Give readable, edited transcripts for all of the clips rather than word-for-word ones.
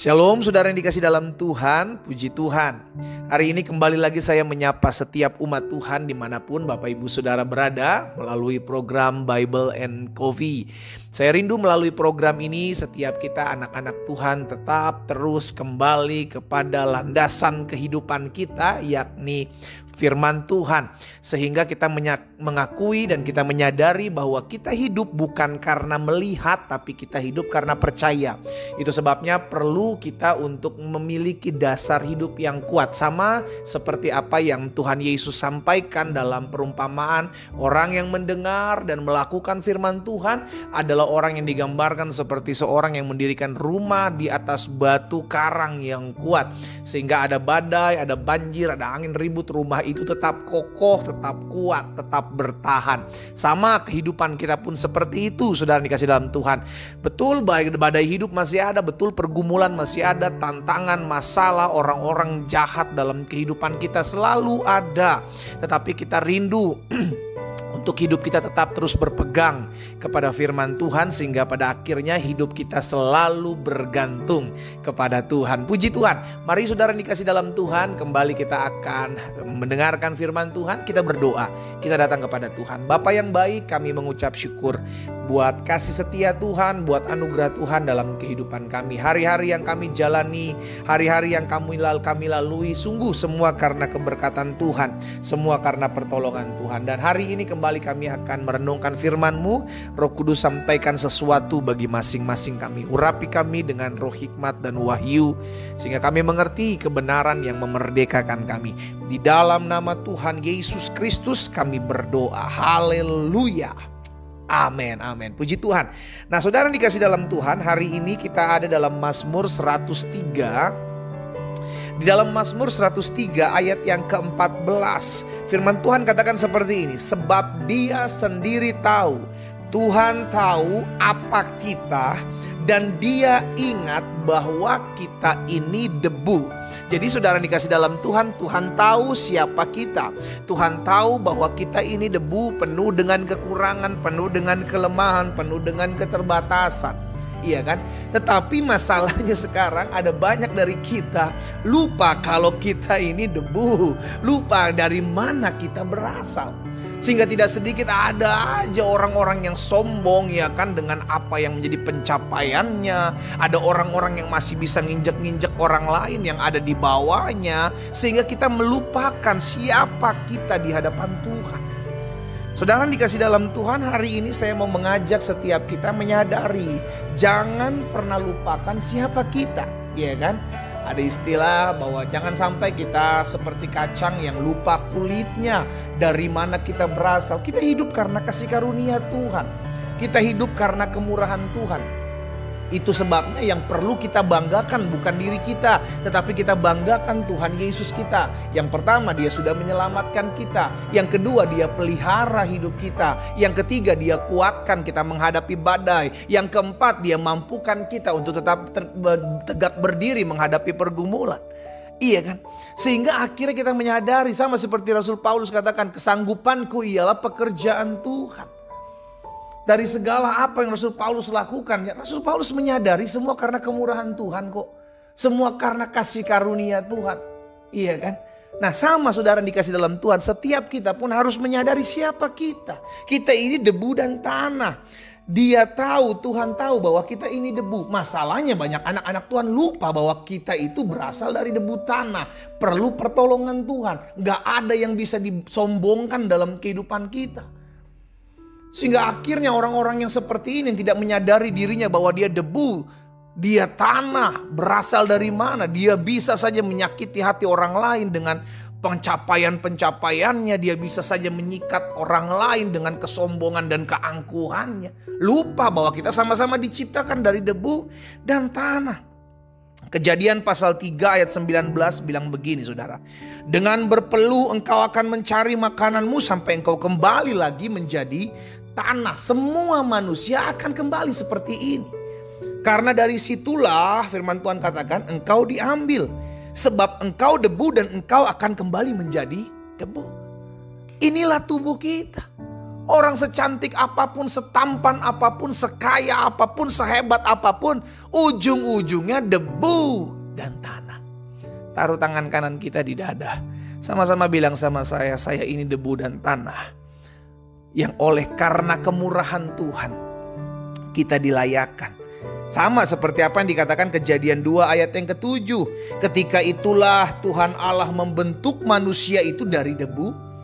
Shalom saudara yang dikasih dalam Tuhan, puji Tuhan. Hari ini kembali lagi saya menyapa setiap umat Tuhan dimanapun Bapak Ibu Saudara berada melalui program Bible and Coffee. Saya rindu melalui program ini setiap kita anak-anak Tuhan tetap terus kembali kepada landasan kehidupan kita, yakni firman Tuhan. Sehingga kita mengakui dan kita menyadari bahwa kita hidup bukan karena melihat, tapi kita hidup karena percaya. Itu sebabnya perlu kita untuk memiliki dasar hidup yang kuat. Sama seperti apa yang Tuhan Yesus sampaikan dalam perumpamaan. Orang yang mendengar dan melakukan firman Tuhan adalah orang yang digambarkan seperti seorang yang mendirikan rumah di atas batu karang yang kuat. Sehingga ada badai, ada banjir, ada angin ribut, rumah itu tetap kokoh, tetap kuat, tetap bertahan. Sama kehidupan kita pun seperti itu, saudara dikasih dalam Tuhan. Betul badai hidup masih ada, betul pergumulan masih ada, tantangan, masalah, orang-orang jahat dalam kehidupan kita selalu ada. Tetapi kita rindu untuk hidup kita tetap terus berpegang kepada firman Tuhan, sehingga pada akhirnya hidup kita selalu bergantung kepada Tuhan. Puji Tuhan. Mari saudara dikasih dalam Tuhan, kembali kita akan mendengarkan firman Tuhan. Kita berdoa, kita datang kepada Tuhan. Bapa yang baik, kami mengucap syukur buat kasih setia Tuhan, buat anugerah Tuhan dalam kehidupan kami. Hari-hari yang kami jalani, hari-hari yang kami lalui, sungguh semua karena keberkatan Tuhan, semua karena pertolongan Tuhan. Dan hari ini kembali kami akan merenungkan firman-Mu. Roh Kudus sampaikan sesuatu bagi masing-masing kami. Urapi kami dengan roh hikmat dan wahyu, sehingga kami mengerti kebenaran yang memerdekakan kami. Di dalam nama Tuhan Yesus Kristus kami berdoa. Haleluya. Amin, amin. Puji Tuhan. Nah saudara dikasih dalam Tuhan, hari ini kita ada dalam Mazmur 103. Di dalam Mazmur 103 ayat yang ke-14, firman Tuhan katakan seperti ini. Sebab Dia sendiri tahu, Tuhan tahu apa kita, dan Dia ingat bahwa kita ini debu. Jadi saudara dikasih dalam Tuhan, Tuhan tahu siapa kita. Tuhan tahu bahwa kita ini debu, penuh dengan kekurangan, penuh dengan kelemahan, penuh dengan keterbatasan. Iya kan? Tetapi masalahnya sekarang ada banyak dari kita lupa kalau kita ini debu. Lupa dari mana kita berasal. Sehingga tidak sedikit ada aja orang-orang yang sombong, ya kan, dengan apa yang menjadi pencapaiannya. Ada orang-orang yang masih bisa nginjek-nginjek orang lain yang ada di bawahnya. Sehingga kita melupakan siapa kita di hadapan Tuhan. Saudara dikasih dalam Tuhan, hari ini saya mau mengajak setiap kita menyadari, jangan pernah lupakan siapa kita, ya kan? Ada istilah bahwa jangan sampai kita seperti kacang yang lupa kulitnya, dari mana kita berasal. Kita hidup karena kasih karunia Tuhan. Kita hidup karena kemurahan Tuhan. Itu sebabnya yang perlu kita banggakan bukan diri kita, tetapi kita banggakan Tuhan Yesus kita. Yang pertama, Dia sudah menyelamatkan kita. Yang kedua, Dia pelihara hidup kita. Yang ketiga, Dia kuatkan kita menghadapi badai. Yang keempat, Dia mampukan kita untuk tetap tegak berdiri menghadapi pergumulan. Iya kan? Sehingga akhirnya kita menyadari, sama seperti Rasul Paulus katakan, kesanggupanku ialah pekerjaan Tuhan. Dari segala apa yang Rasul Paulus lakukan, ya Rasul Paulus menyadari semua karena kemurahan Tuhan kok. Semua karena kasih karunia Tuhan. Iya kan? Nah sama saudara dikasih dalam Tuhan, setiap kita pun harus menyadari siapa kita. Kita ini debu dan tanah. Dia tahu, Tuhan tahu bahwa kita ini debu. Masalahnya banyak anak-anak Tuhan lupa bahwa kita itu berasal dari debu tanah. Perlu pertolongan Tuhan. Gak ada yang bisa disombongkan dalam kehidupan kita. Sehingga akhirnya orang-orang yang seperti ini yang tidak menyadari dirinya bahwa dia debu, dia tanah, berasal dari mana. Dia bisa saja menyakiti hati orang lain dengan pencapaian-pencapaiannya. Dia bisa saja menyikat orang lain dengan kesombongan dan keangkuhannya. Lupa bahwa kita sama-sama diciptakan dari debu dan tanah. Kejadian pasal 3 ayat 19 bilang begini saudara. Dengan berpeluh engkau akan mencari makananmu sampai engkau kembali lagi menjadi tanah. Semua manusia akan kembali seperti ini. Karena dari situlah firman Tuhan katakan engkau diambil. Sebab engkau debu dan engkau akan kembali menjadi debu. Inilah tubuh kita. Orang secantik apapun, setampan apapun, sekaya apapun, sehebat apapun, ujung-ujungnya debu dan tanah. Taruh tangan kanan kita di dada. Sama-sama bilang sama saya ini debu dan tanah. Yang oleh karena kemurahan Tuhan kita dilayakkan. Sama seperti apa yang dikatakan Kejadian 2 ayat yang ke-7. Ketika itulah Tuhan Allah membentuk manusia itu dari debu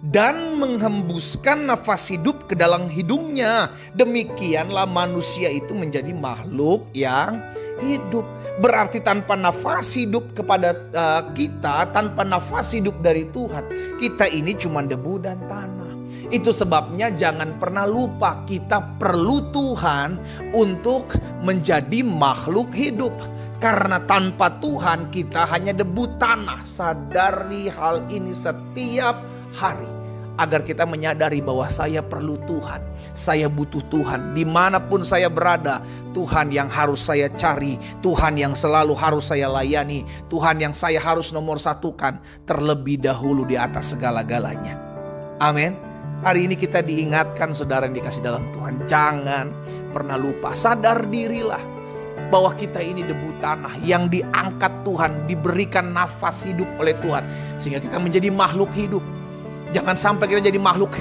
dan menghembuskan nafas hidup ke dalam hidungnya. Demikianlah manusia itu menjadi makhluk yang hidup. Berarti tanpa nafas hidup kepada kita, tanpa nafas hidup dari Tuhan, kita ini cuma debu dan tanah. Itu sebabnya jangan pernah lupa kita perlu Tuhan untuk menjadi makhluk hidup. Karena tanpa Tuhan kita hanya debu tanah. Sadari hal ini setiap hari, agar kita menyadari bahwa saya perlu Tuhan, saya butuh Tuhan. Dimanapun saya berada, Tuhan yang harus saya cari, Tuhan yang selalu harus saya layani, Tuhan yang saya harus nomor satukan terlebih dahulu di atas segala-galanya. Amin. Hari ini kita diingatkan, saudara yang dikasih dalam Tuhan, jangan pernah lupa, sadar dirilah bahwa kita ini debu tanah yang diangkat Tuhan, diberikan nafas hidup oleh Tuhan, sehingga kita menjadi makhluk hidup. Jangan sampai kita jadi makhluk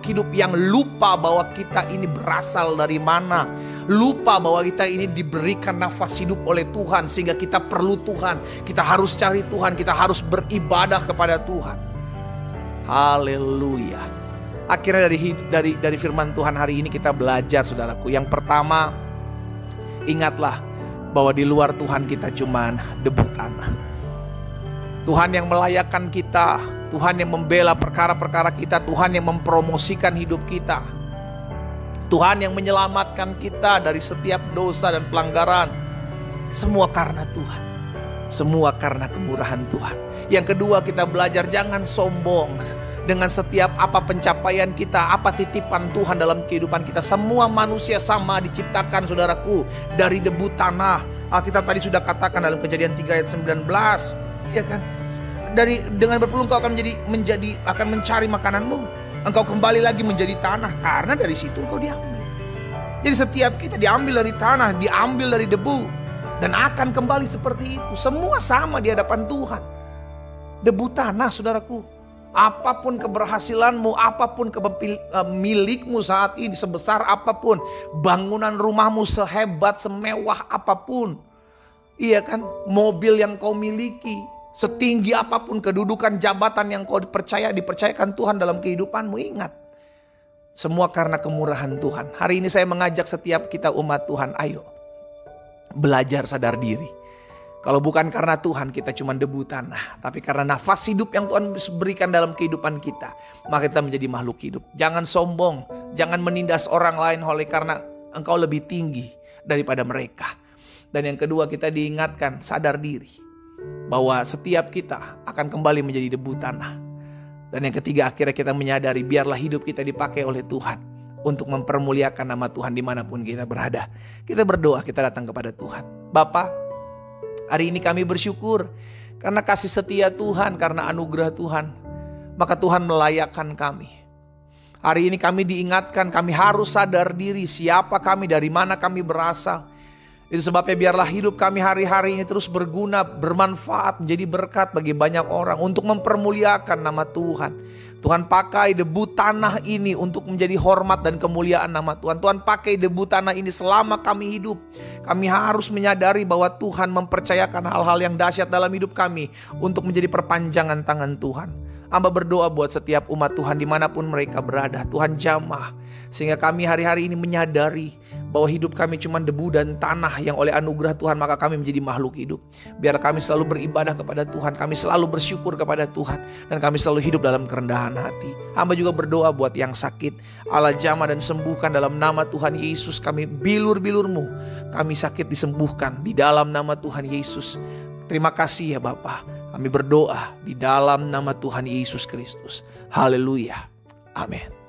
hidup yang lupa bahwa kita ini berasal dari mana. Lupa bahwa kita ini diberikan nafas hidup oleh Tuhan, sehingga kita perlu Tuhan. Kita harus cari Tuhan, kita harus beribadah kepada Tuhan. Haleluya. Akhirnya dari firman Tuhan hari ini kita belajar, saudaraku. Yang pertama, ingatlah bahwa di luar Tuhan kita cuman debu tanah. Tuhan yang melayakkan kita, Tuhan yang membela perkara-perkara kita, Tuhan yang mempromosikan hidup kita, Tuhan yang menyelamatkan kita dari setiap dosa dan pelanggaran. Semua karena Tuhan, semua karena kemurahan Tuhan. Yang kedua, kita belajar jangan sombong dengan setiap apa pencapaian kita, apa titipan Tuhan dalam kehidupan kita. Semua manusia sama diciptakan, saudaraku, dari debu tanah. Alkitab tadi sudah katakan dalam Kejadian 3 ayat 19. Ya kan? Dengan berpeluh engkau akan akan mencari makananmu. Engkau kembali lagi menjadi tanah, karena dari situ engkau diambil. Jadi setiap kita diambil dari tanah, diambil dari debu, dan akan kembali seperti itu. Semua sama di hadapan Tuhan. Debu tanah, saudaraku. Apapun keberhasilanmu, apapun milikmu saat ini, sebesar apapun, bangunan rumahmu sehebat, semewah apapun, iya kan, mobil yang kau miliki, setinggi apapun kedudukan jabatan yang kau dipercayakan Tuhan dalam kehidupanmu, ingat, semua karena kemurahan Tuhan. Hari ini saya mengajak setiap kita umat Tuhan, ayo belajar sadar diri. Kalau bukan karena Tuhan, kita cuma debu tanah, tapi karena nafas hidup yang Tuhan berikan dalam kehidupan kita, maka kita menjadi makhluk hidup. Jangan sombong, jangan menindas orang lain oleh karena engkau lebih tinggi daripada mereka. Dan yang kedua, kita diingatkan sadar diri bahwa setiap kita akan kembali menjadi debu tanah. Dan yang ketiga, akhirnya kita menyadari biarlah hidup kita dipakai oleh Tuhan untuk mempermuliakan nama Tuhan dimanapun kita berada. Kita berdoa, kita datang kepada Tuhan. Bapa, hari ini kami bersyukur karena kasih setia Tuhan, karena anugerah Tuhan, maka Tuhan melayakkan kami. Hari ini kami diingatkan, kami harus sadar diri siapa kami, dari mana kami berasal. Itu sebabnya biarlah hidup kami hari-hari ini terus berguna, bermanfaat, menjadi berkat bagi banyak orang untuk mempermuliakan nama Tuhan. Tuhan pakai debu tanah ini untuk menjadi hormat dan kemuliaan nama Tuhan. Tuhan pakai debu tanah ini selama kami hidup. Kami harus menyadari bahwa Tuhan mempercayakan hal-hal yang dahsyat dalam hidup kami untuk menjadi perpanjangan tangan Tuhan. Hamba berdoa buat setiap umat Tuhan dimanapun mereka berada. Tuhan jamah sehingga kami hari-hari ini menyadari bahwa hidup kami cuma debu dan tanah yang oleh anugerah Tuhan maka kami menjadi makhluk hidup. Biar kami selalu beribadah kepada Tuhan, kami selalu bersyukur kepada Tuhan, dan kami selalu hidup dalam kerendahan hati. Hamba juga berdoa buat yang sakit, Allah jamah dan sembuhkan dalam nama Tuhan Yesus. Kami bilur-bilurmu, kami sakit disembuhkan di dalam nama Tuhan Yesus. Terima kasih ya Bapa. Kami berdoa di dalam nama Tuhan Yesus Kristus. Haleluya. Amin.